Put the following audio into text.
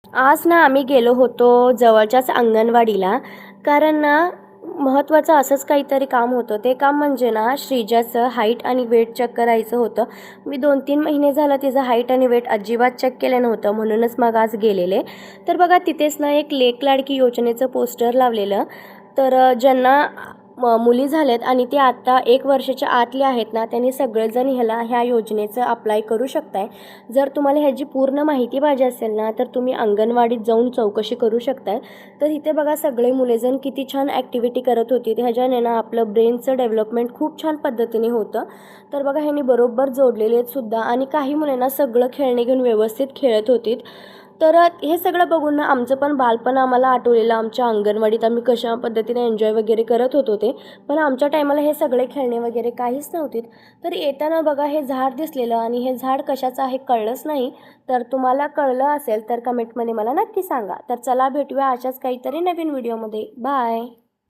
आज ना आम्ही गेलो होतो जवळच्याच अंगणवाडीला. कारण ना महत्त्वाचं असंच काहीतरी काम होतं. ते काम म्हणजे ना श्रीजाचं हाईट आणि वेट चेक करायचं होतं. मी 2-3 महिने झालं तिचं हाईट आणि वेट अजिबात चेक केलं नव्हतं, म्हणूनच मग आज गेलेले. तर बघा तिथेच ना एक लेक लाडकी योजनेचं पोस्टर लावलेलं. तर ज्यांना मुली झाल्यात आणि ते आत्ता 1 वर्षाच्या आतले आहेत ना, त्यांनी सगळेजण ह्या योजनेचं अप्लाय करू शकताय. जर तुम्हाला ह्याची पूर्ण माहिती पाहिजे असेल ना, तर तुम्ही अंगणवाडीत जाऊन चौकशी करू शकताय. तर इथे बघा सगळे मुलेजण किती छान ॲक्टिव्हिटी करत होती. ह्याच्याने ना आपलं ब्रेनचं डेव्हलपमेंट खूप छान पद्धतीने होतं. तर बघा ह्यांनी बरोबर जोडलेले आहेत सुद्धा आणि काही मुलांना सगळं खेळणे घेऊन व्यवस्थित खेळत होती. तर हे सगळं बघून ना आमचं पण बालपण आम्हाला आठवलेलं. आमच्या अंगणवाडीत आम्ही कशा पद्धतीने एन्जॉय वगैरे करत होतो ते. पण आमच्या टायमाला हे सगळे खेळणे वगैरे काहीच नव्हते. तर येताना बघा हे झाड दिसलेलं आणि हे झाड कशाचं आहे कळलंच नाही. तर तुम्हाला कळलं असेल तर कमेंटमध्ये मला नक्की सांगा. तर चला भेटूया अशाच काहीतरी नवीन व्हिडिओमध्ये. बाय.